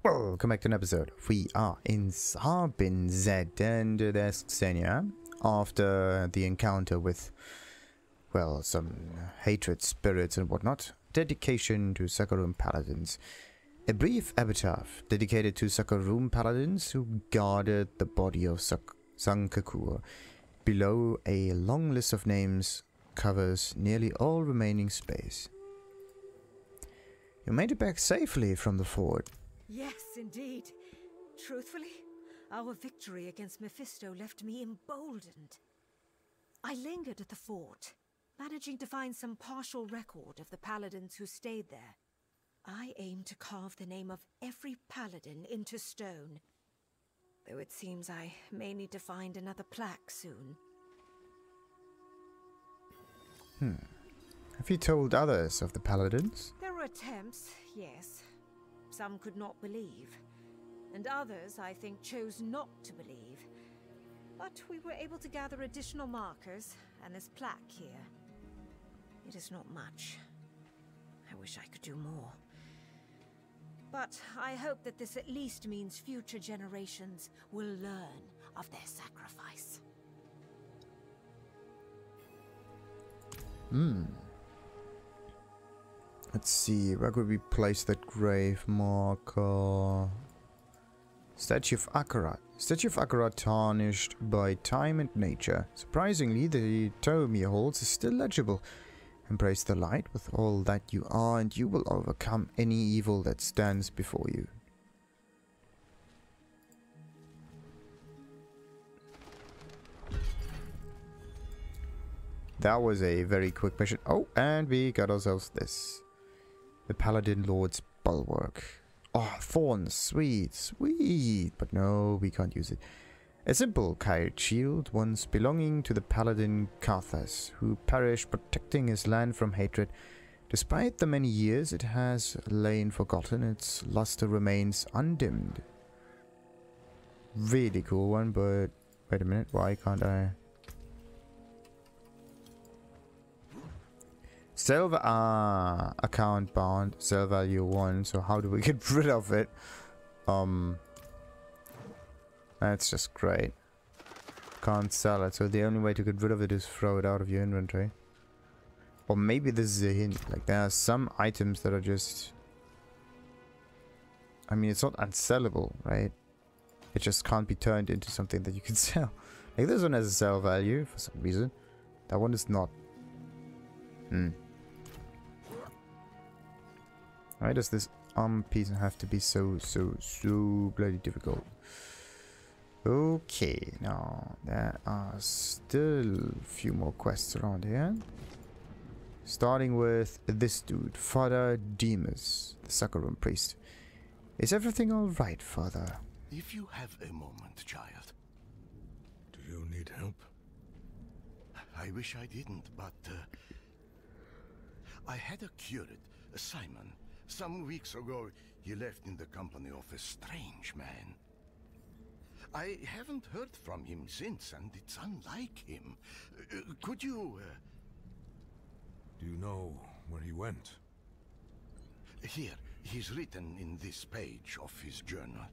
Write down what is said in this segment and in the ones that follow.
Welcome back to an episode. We are in Sarbin Z, and there's Ksenia. After the encounter with, well, some hatred spirits and whatnot. Dedication to Sakharum Paladins. A brief epitaph dedicated to Sakharum Paladins who guarded the body of Sankakur. Below, a long list of names covers nearly all remaining space. You made it back safely from the fort. Yes, indeed. Truthfully, our victory against Mephisto left me emboldened. I lingered at the fort, managing to find some partial record of the paladins who stayed there. I aim to carve the name of every paladin into stone, though it seems I may need to find another plaque soon. Have you told others of the paladins? There were attempts, yes. Some could not believe, and others, I think, chose not to believe. But we were able to gather additional markers, and this plaque here. It is not much. I wish I could do more. But I hope that this at least means future generations will learn of their sacrifice. Let's see, where could we place that grave marker? Statue of Akarat. Statue of Akarat tarnished by time and nature. Surprisingly, the tome he holds is still legible. Embrace the light with all that you are, and you will overcome any evil that stands before you. That was a very quick mission. Oh, and we got ourselves this. The Paladin Lord's Bulwark. Oh, thorns. Sweet, sweet. But no, we can't use it. A simple kite shield once belonging to the Paladin Karthas, who perished protecting his land from hatred. Despite the many years it has lain forgotten, its luster remains undimmed. Really cool one, but wait a minute, why can't I? Silver, account bound, sell value 1, so how do we get rid of it? That's just great. Can't sell it, so the only way to get rid of it is throw it out of your inventory. Or maybe this is a hint, like there are some items that are just... I mean, it's not unsellable, right? It just can't be turned into something that you can sell. Like this one has a sell value for some reason. That one is not. Why does this piece have to be so bloody difficult? Okay, now there are still a few more quests around here. Starting with this dude, Father Dymus, the Sakharum priest. Is everything alright, Father? If you have a moment, child. Do you need help? I wish I didn't, but I had a curate, Symon. Some weeks ago, he left in the company of a strange man. I haven't heard from him since, and it's unlike him. Could you... Do you know where he went? Here, he's written in this page of his journal.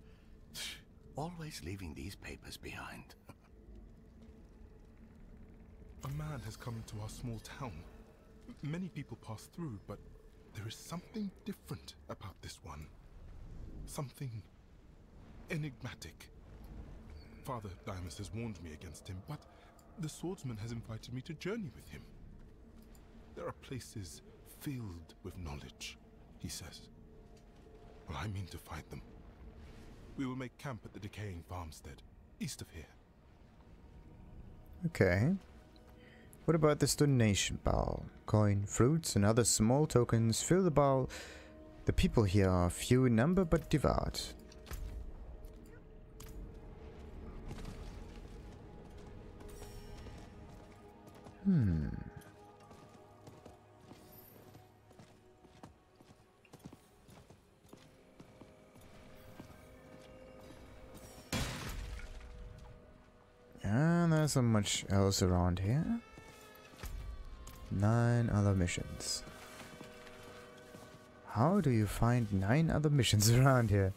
Always leaving these papers behind. A man has come into our small town. Many people pass through, but there is something different about this one. Something enigmatic. Father Dymus has warned me against him, but the swordsman has invited me to journey with him. There are places filled with knowledge, he says. Well, I mean to find them. We will make camp at the decaying farmstead, east of here. Okay. What about this donation bowl? Coin, fruits, and other small tokens fill the bowl. The people here are few in number but devout. And there's not much else around here. 9 other missions. How do you find 9 other missions around here?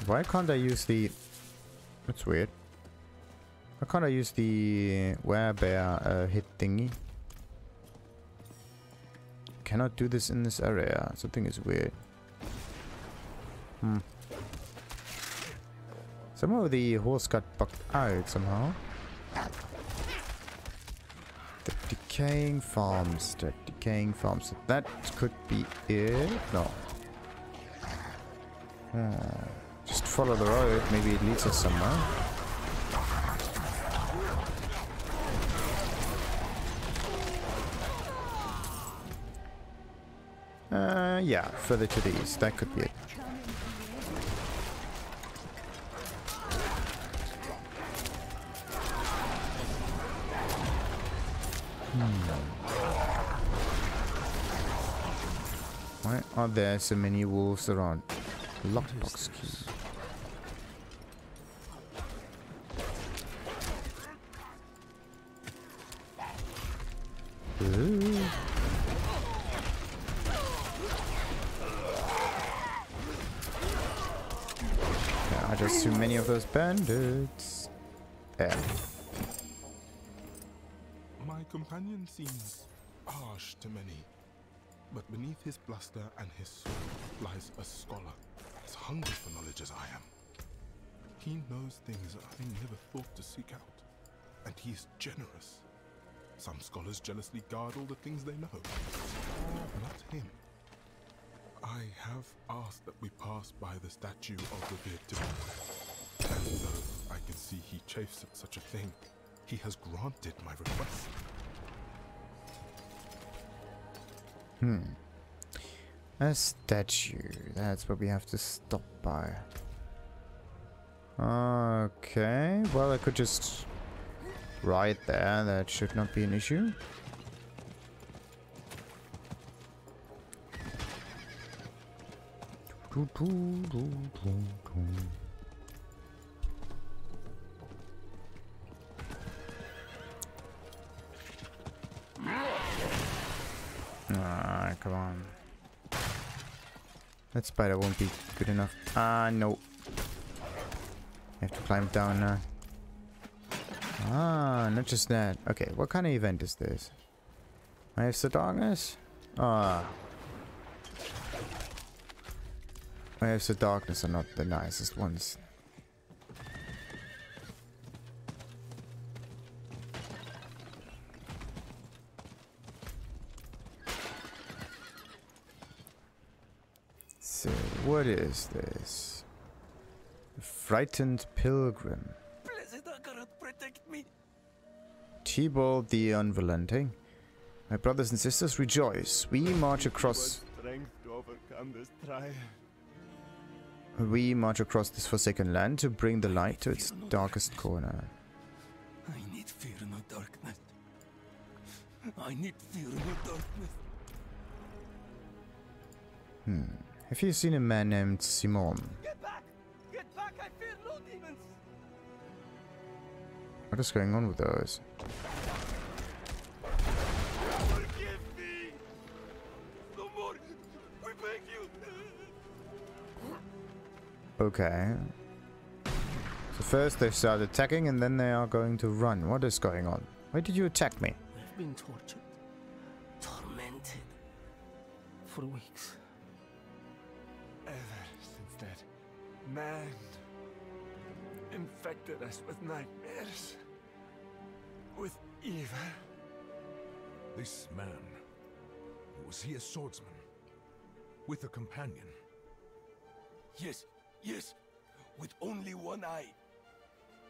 Why can't I use the... That's weird. Why can't I use the werebear hit thingy? Cannot do this in this area. Something is weird. Somehow the horse got bugged out somehow. The decaying farms. The decaying farms. That could be it. No. Just follow the road. Maybe it leads us somewhere. Yeah, further to the east. That could be it. Why are there so many wolves around? Lockbox key. Ooh. Yeah, just too many of those bandits. Yeah. My companion seems harsh to many, but beneath his bluster and his sword lies a scholar, as hungry for knowledge as I am. He knows things I never thought to seek out, and he is generous. Some scholars jealously guard all the things they know. Not him. I have asked that we pass by the statue of revered Dymus, and though I can see he chafes at such a thing, he has granted my request. A statue. That's what we have to stop by. Okay. Well, I could just ride there. That should not be an issue. Ah, come on. That spider won't be good enough. Ah, no. I have to climb down now. Ah, not just that. Okay, what kind of event is this? Waves the darkness? Ah. Waves the darkness are not the nicest ones. So, what is this? A frightened pilgrim. Protect me. Tybalt the Unrelenting. My brothers and sisters, rejoice. We march across... We march across this forsaken land to bring the light to its darkest corner. I need fear no darkness. I need fear no darkness. Have you seen a man named Symon? Get back! Get back! I fear no demons! What is going on with those? Forgive me! No more! We beg you! Okay. So first they start attacking and then they are going to run. What is going on? Why did you attack me? We've been tortured. Tormented. For weeks. Ever since that man infected us with nightmares. With evil. This man, was he a swordsman? With a companion? Yes, yes. With only one eye.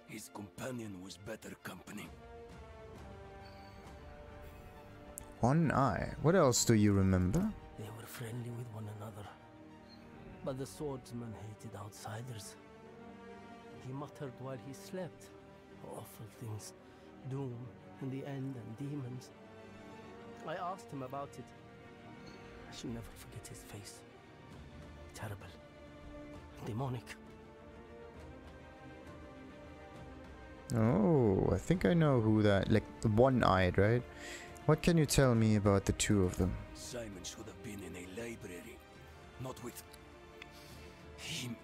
His companion was better company. One eye. What else do you remember? They were friendly with one another. But the swordsman hated outsiders. He muttered while he slept. Awful things. Doom, and the end, and demons. I asked him about it. I shall never forget his face. Terrible. Demonic. Oh, I think I know who that... Like, the one-eyed, right? What can you tell me about the two of them? Symon should have been in a library. Not with him.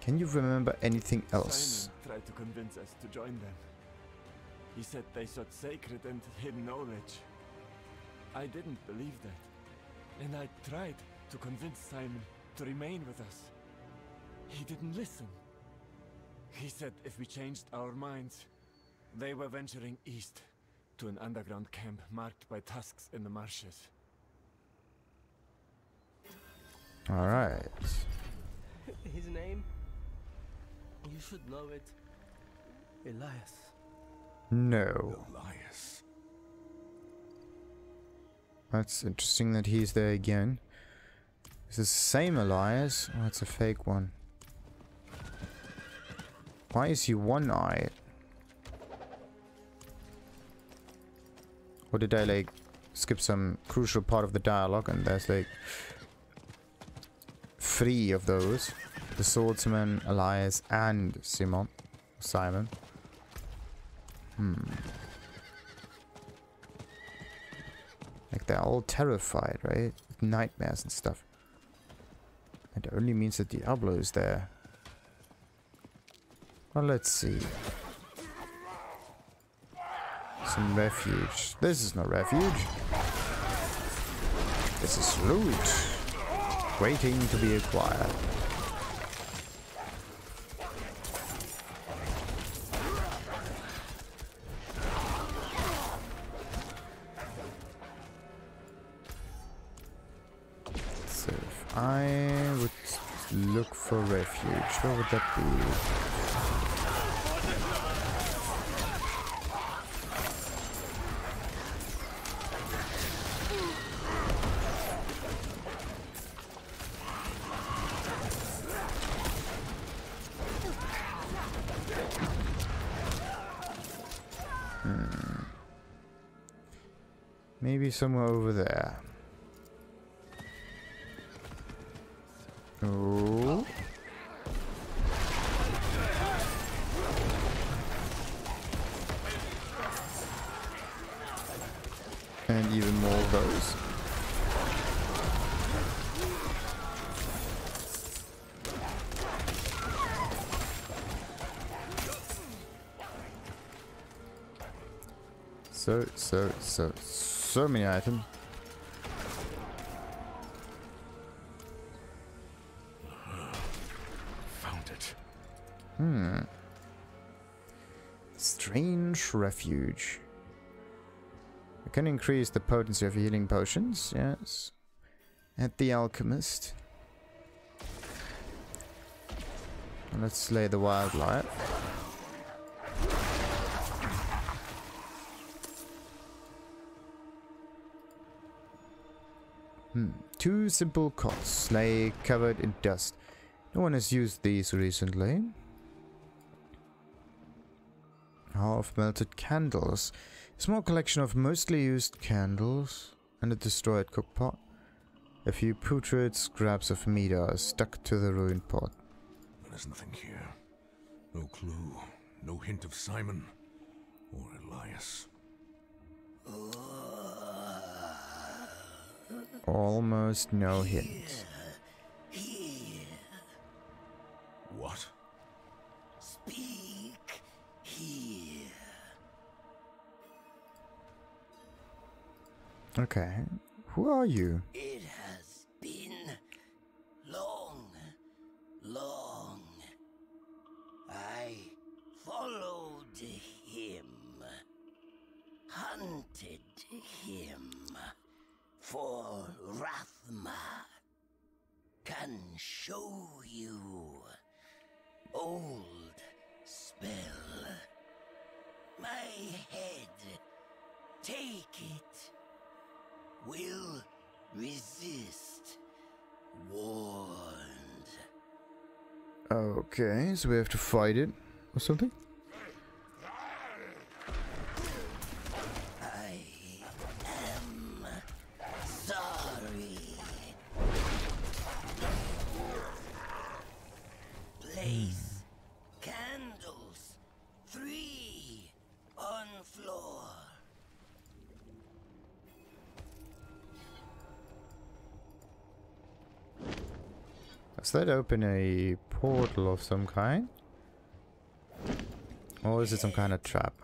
Can you remember anything else? Symon tried to convince us to join them. He said they sought sacred and hidden knowledge. I didn't believe that. And I tried to convince Symon to remain with us. He didn't listen. He said if we changed our minds, they were venturing east to an underground camp marked by tusks in the marshes. Alright. His name? You should know it. Elias. No. Elias. That's interesting that he's there again. Is this the same Elias? Oh, it's a fake one. Why is he one-eyed? Or did I like skip some crucial part of the dialogue and there's like 3 of those? The swordsman, Elias, and Symon. Symon. Like they're all terrified, right? With nightmares and stuff. It only means that Diablo is there. Well, let's see. Some refuge. This is not refuge. This is loot. Waiting to be acquired. So if I would look for refuge, where would that be? Maybe somewhere over there. Oh. And even more of those. So many items. Found it. Strange refuge. We can increase the potency of healing potions, yes. At the alchemist. And let's slay the wildlife. Two simple cots, slay covered in dust. No one has used these recently. Half-melted candles. A small collection of mostly used candles and a destroyed cookpot. A few putrid scraps of meat are stuck to the ruined pot. There's nothing here. No clue. No hint of Symon or Elias. Almost no hint. What? Speak here. Okay. Who are you? It has been long. I followed him, hunted him for Rathma. Can show you old spell. My head, take it. Will resist. Warned. Okay, so we have to fight it or something? I am sorry. Place candles 3 on floor. Does that open a portal of some kind? Or is it some kind of trap?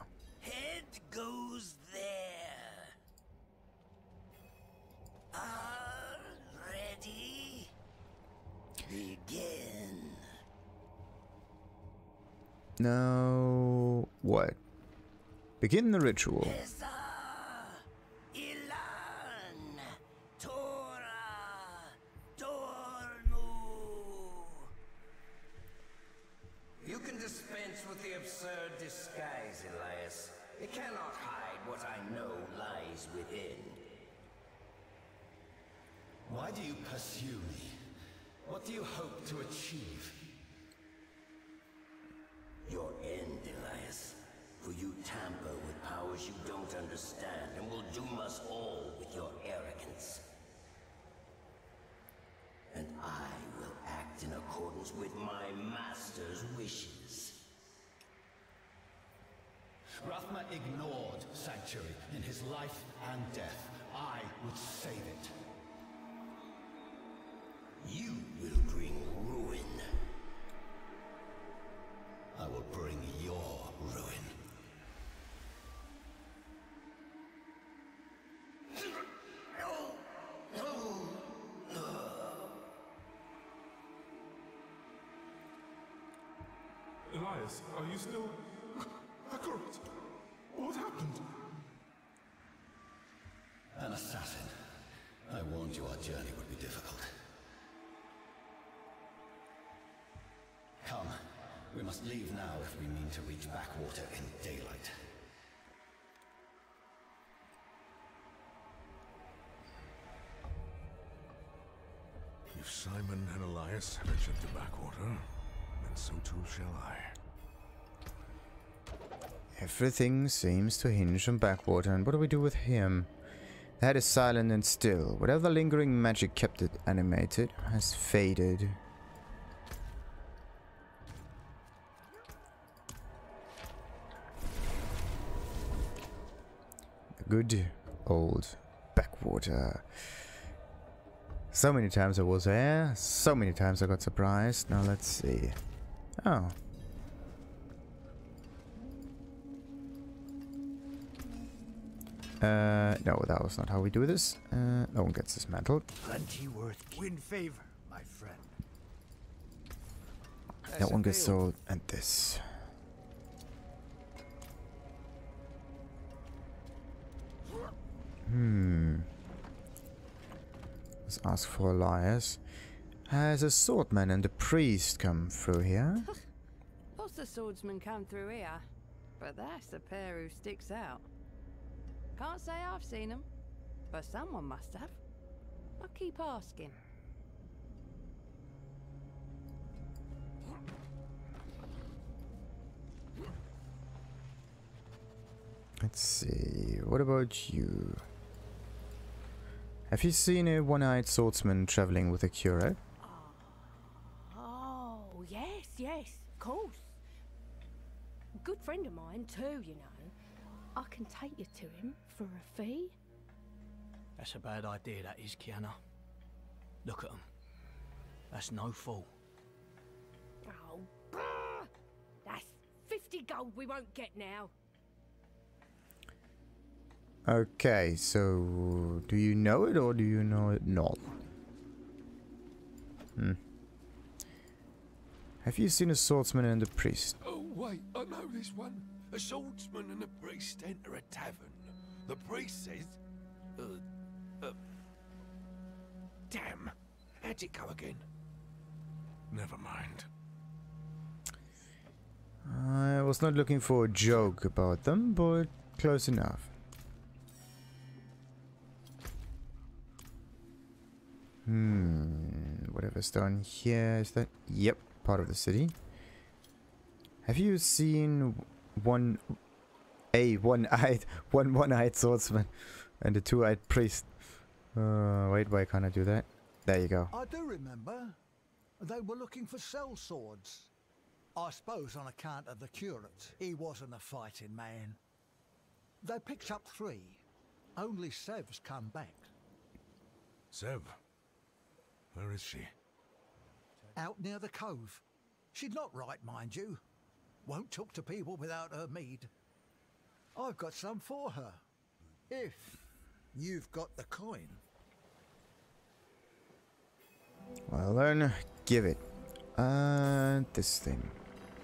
Head goes there. Ready? Begin. No. What? Begin the ritual. You can dispense with the absurd disguise, Elias. It cannot hide what I know lies within. Why do you pursue me? What do you hope to achieve? Your end, Elias. For you tamper with powers you don't understand and will doom us all with your arrogance. And I will act in accordance with my master's wishes. Rathma ignored Sanctuary in his life and death. I would save it. You will bring ruin. I will bring your ruin. Elias, are you still... Accurate? What happened? An assassin. I warned you our journey would be difficult. Come. We must leave now if we mean to reach Backwater in daylight. If Symon and Elias ventured to Backwater, then so too shall I. Everything seems to hinge on Backwater, and what do we do with him? The head is silent and still. Whatever lingering magic kept it animated has faded. Good old Backwater. So many times I was there, so many times I got surprised. Now let's see. Oh. No, that was not how we do this. No one gets dismantled. Plenty worth win favor, my friend. That one gets sold, and this. Let's ask for Elias. Has a swordman and a priest come through here? Lots of swordsmen come through here, but that's the pair who sticks out. Can't say I've seen them, but someone must have. I'll keep asking. Let's see, what about you? Have you seen a one-eyed swordsman traveling with a curate? Oh, yes, of course. Good friend of mine too, you know. I can take you to him for a fee. That's a bad idea, that is, Ksenia. Look at him. That's no fool. Oh, brr! That's 50 gold we won't get now. Okay, so do you know it or do you know it not? Have you seen a swordsman and a priest? Oh, wait, I know this one. A swordsman and a priest enter a tavern. The priest says... Damn. How'd it go again? Never mind. I was not looking for a joke about them, but close enough. Whatever's down here, is that? Yep, part of the city. Have you seen one-eyed swordsman and a two-eyed priest? Wait, why can't I do that? There you go. I do remember. They were looking for cell swords. I suppose on account of the curate. He wasn't a fighting man. They picked up 3. Only Sev's come back. Sev, where is she? out near the cove. She's not right, mind you. Won't talk to people without her mead. I've got some for her. If you've got the coin. Well then, give it. This thing.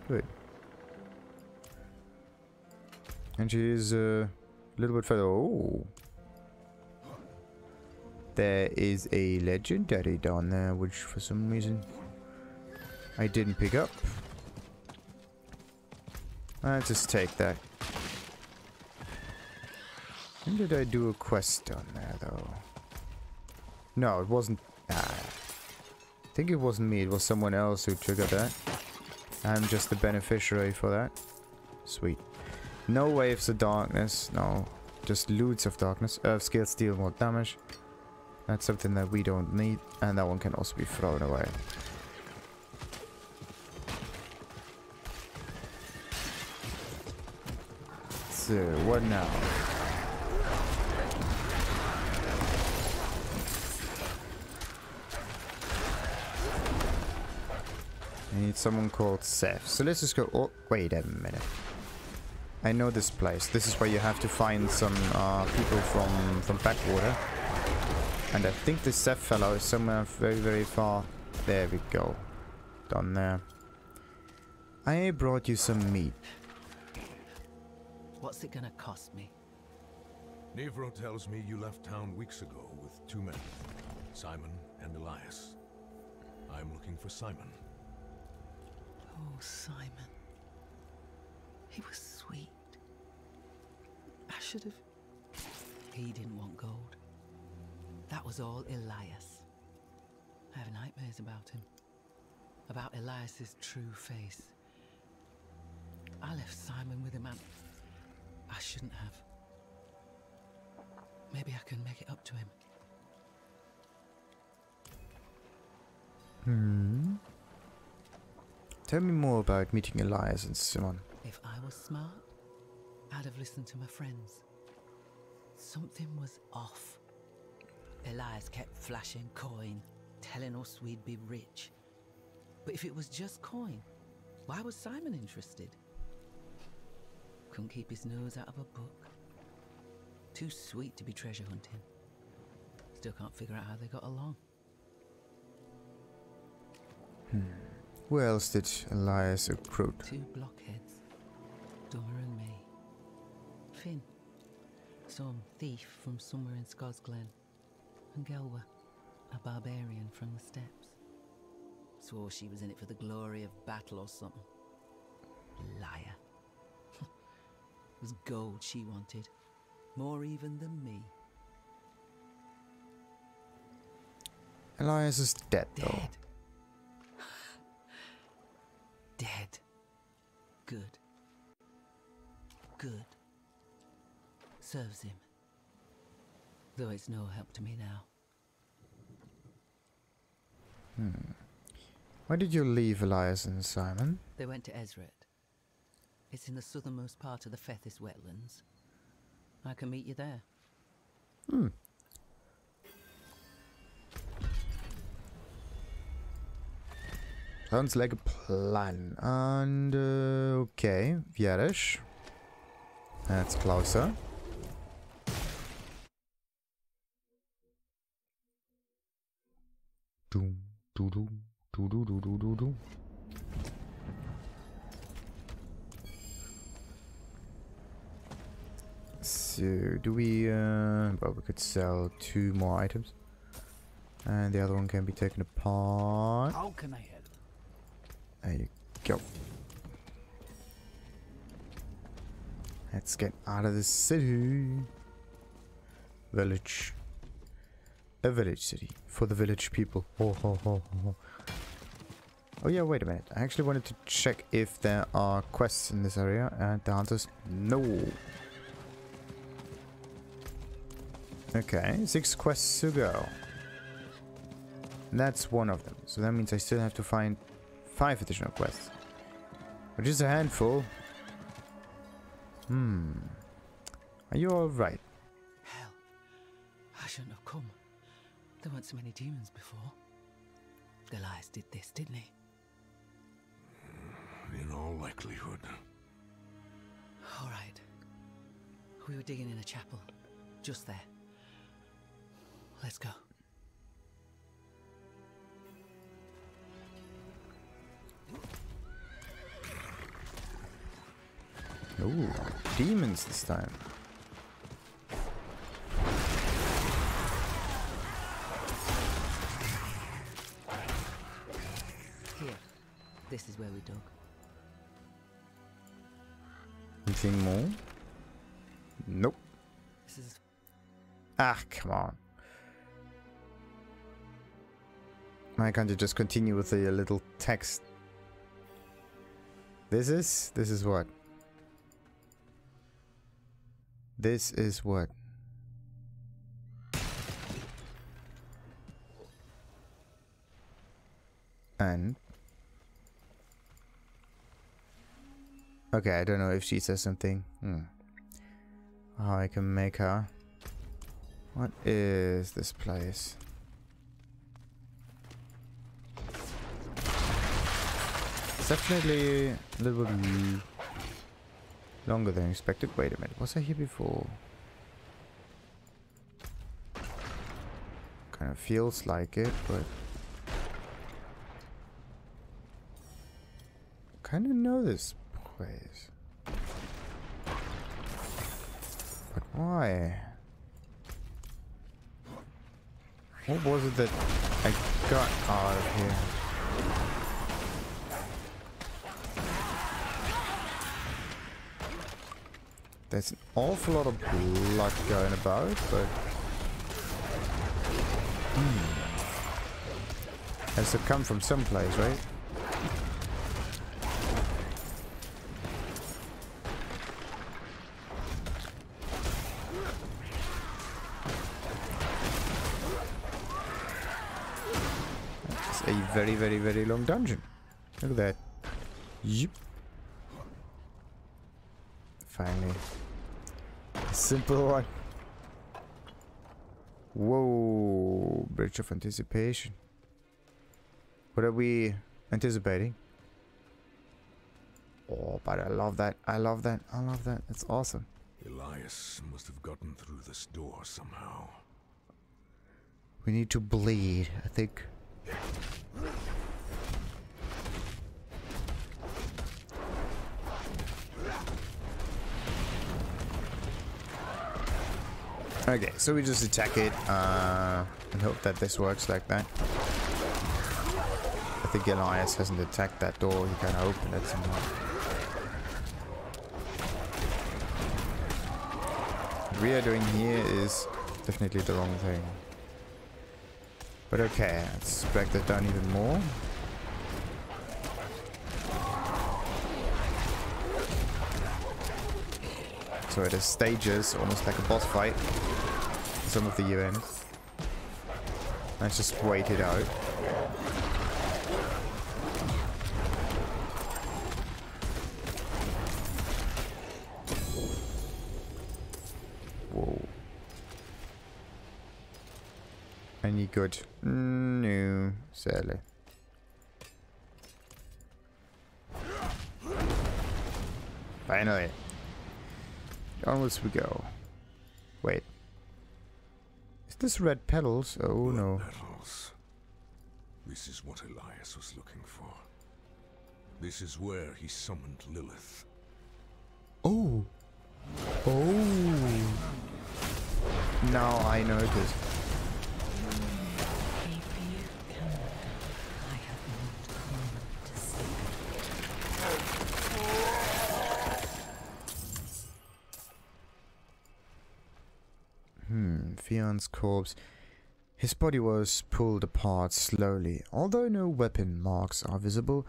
Good. And she is a little bit further. Oh. There is a legendary down there, which for some reason I didn't pick up. I'll just take that. When did I do a quest down there, though? No, it wasn't. I think it wasn't me. It was someone else who triggered that. I'm just the beneficiary for that. Sweet. No waves of darkness. No. Just loots of darkness. Earth scales deal more damage. That's something that we don't need. And that one can also be thrown away. So, what now? I need someone called Seth. So let's just go. Oh, wait a minute. I know this place. This is where you have to find some people from Backwater. And I think the Seth fellow is somewhere very, very far. There we go. Done there. I brought you some meat. What's it gonna cost me? Nevro tells me you left town weeks ago with 2 men, Symon and Elias. I'm looking for Symon. Oh, Symon. He was sweet. I should have... He didn't want gold. That was all Elias. I have nightmares about him. About Elias's true face. I left Symon with him and... I shouldn't have. Maybe I can make it up to him. Tell me more about meeting Elias and Symon. If I was smart, I'd have listened to my friends. Something was off. Elias kept flashing coin, telling us we'd be rich. But if it was just coin, why was Symon interested? Couldn't keep his nose out of a book. Too sweet to be treasure hunting. Still can't figure out how they got along. Who else did Elias recruit? 2 blockheads. Dummer and me. Finn. Some thief from somewhere in Scosglen. And Gelwa, a barbarian from the steppes. Swore she was in it for the glory of battle or something. Liar. It was gold she wanted. More even than me. Elias is dead, though. Dead. Good. Good. Serves him. Though it's no help to me now. Why did you leave Elias and Symon? They went to Esret. It's in the southernmost part of the Fethis wetlands. I can meet you there. Sounds like a plan. And, okay. Vierish. That's closer. Doom, doo doo, doo doo doo doo doo doo. So, do we, well, we could sell 2 more items. And the other one can be taken apart. How can I help? There you go. Let's get out of the city. Village. A village city. For the village people. Ho ho ho ho. Oh yeah, wait a minute. I actually wanted to check if there are quests in this area. And the answer is no. Okay, 6 quests to go. That's one of them. So that means I still have to find 5 additional quests. Which is a handful. Are you alright? Hell, I shouldn't have come. There weren't so many demons before. Elias did this, didn't he? In all likelihood. All right. We were digging in a chapel. Just there. Let's go. Ooh, demons this time. Here. This is where we dug. Anything more? Nope. This is... Ah, come on. Why can't you just continue with the little text? This is what? This is what? And? Okay, I don't know if she says something. How I can make her. What is this place? It's definitely a little bit longer than expected. Wait a minute, was I here before? Kind of feels like it, but kind of know this place. But why? What was it that I got out of here? There's an awful lot of blood going about, but has to come from someplace, right? It's a very, very, very long dungeon. Look at that. Yep. Finally. A simple one. Whoa. Bridge of anticipation. What are we anticipating? Oh, but I love that. I love that. I love that. It's awesome. Elias must have gotten through this door somehow. We need to bleed, I think. Okay, so we just attack it and hope that this works like that. I think Elias hasn't attacked that door, he kind of opened it somehow. What we are doing here is definitely the wrong thing. But okay, let's break that down even more. So it is stages, almost like a boss fight. Some of the units. Let's just wait it out. Whoa. Any good? No, sadly. Finally. Onwards we go. Wait. Is this red petals? Oh no. Petals. This is what Elias was looking for. This is where he summoned Lilith. Oh. Oh. Now I notice. Fion's corpse. His body was pulled apart slowly. Although no weapon marks are visible,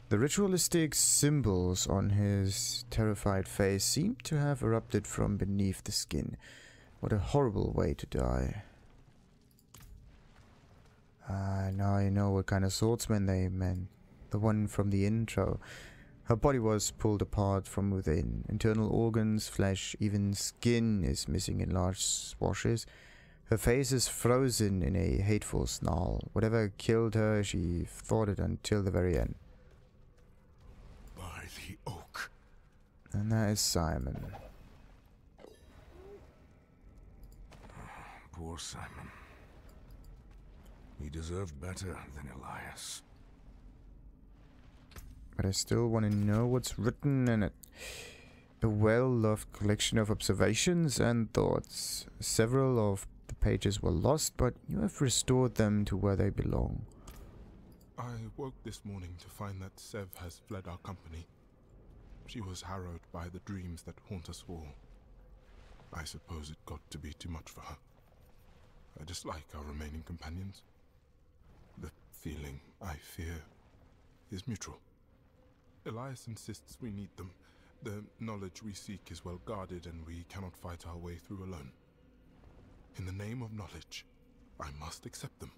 the ritualistic symbols on his terrified face seem to have erupted from beneath the skin. What a horrible way to die. Now I know what kind of swordsman they meant. The one from the intro. Her body was pulled apart from within. Internal organs, flesh, even skin is missing in large swashes. Her face is frozen in a hateful snarl. Whatever killed her, she fought it until the very end. By the oak. And that is Symon. Poor Symon. He deserved better than Elias. But I still want to know what's written in it. A well-loved collection of observations and thoughts. Several of the pages were lost, but you have restored them to where they belong. I woke this morning to find that Sev has fled our company. She was harrowed by the dreams that haunt us all. I suppose it got to be too much for her. I dislike our remaining companions. The feeling I fear is mutual. Elias insists we need them. The knowledge we seek is well guarded, and we cannot fight our way through alone. In the name of knowledge, I must accept them.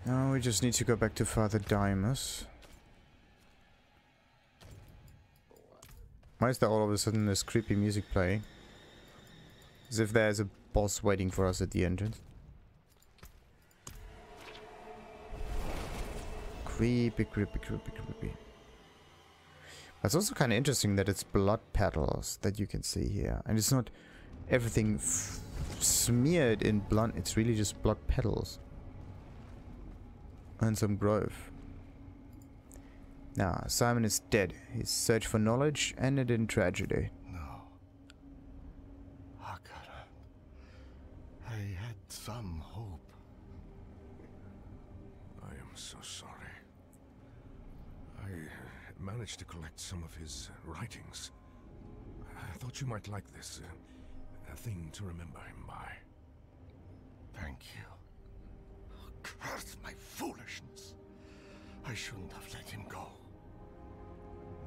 Now we just need to go back to Father Dymus. Why is there all of a sudden this creepy music playing? As if there's a boss waiting for us at the entrance. Creepy, creepy, creepy, creepy. It's also kind of interesting that it's blood petals that you can see here. And it's not everything smeared in blood. It's really just blood petals. And some growth. Now, Symon is dead. His search for knowledge ended in tragedy. No. Akara. I had some hope. I am so sorry. I managed to collect some of his writings. I thought you might like this. A thing to remember him by. Thank you. Curse my foolishness. I shouldn't have let him go.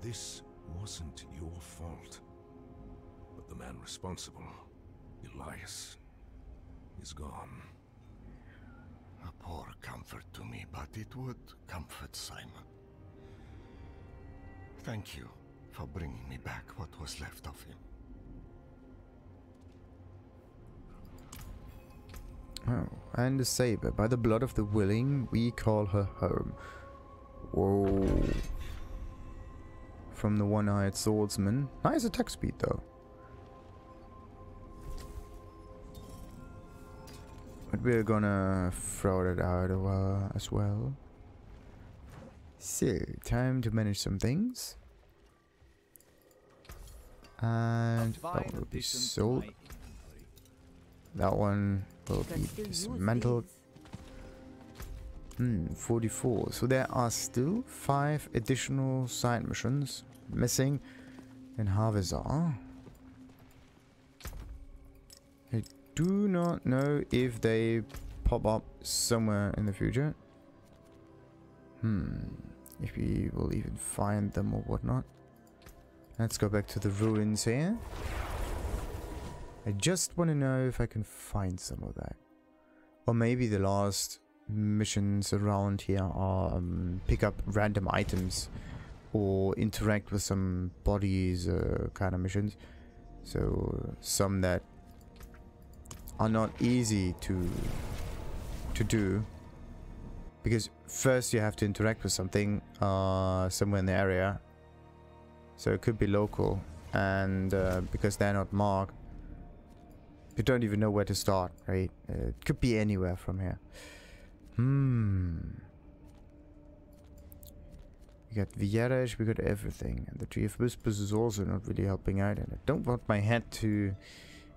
This wasn't your fault. But the man responsible, Elias, is gone. A poor comfort to me, but it would comfort Symon. Thank you for bringing me back what was left of him. Oh, and the saber. By the blood of the willing, we call her home. Whoa. From the one-eyed swordsman. Nice attack speed, though. But we're gonna throw that out as well. So, time to manage some things. And that will be sold. That one will be dismantled. 44. So there are still 5 additional side missions missing in Harvesar. I do not know if they pop up somewhere in the future. If we will even find them or whatnot. Let's go back to the ruins here. I just want to know if I can find some of that. Or maybe the last missions around here are pick up random items or interact with some bodies kind of missions. So some that are not easy to do. Because first you have to interact with something somewhere in the area. So it could be local. And because they're not marked, you don't even know where to start, right? It could be anywhere from here. We got Vieresh, we got everything. And the Tree of Whispers is also not really helping out. And I don't want my head to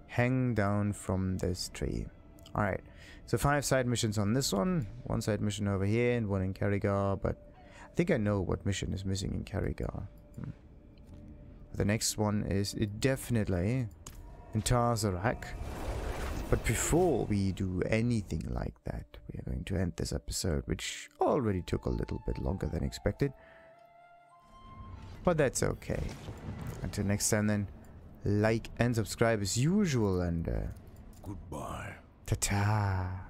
hang down from this tree. Alright, so 5 side missions on this one. 1 side mission over here and 1 in Carragher. But I think I know what mission is missing in Carragher. The next one is definitely in Tarzarak. But before we do anything like that, we are going to end this episode, which already took a little bit longer than expected. But that's okay. Until next time then, like and subscribe as usual, and goodbye. Ta-ta.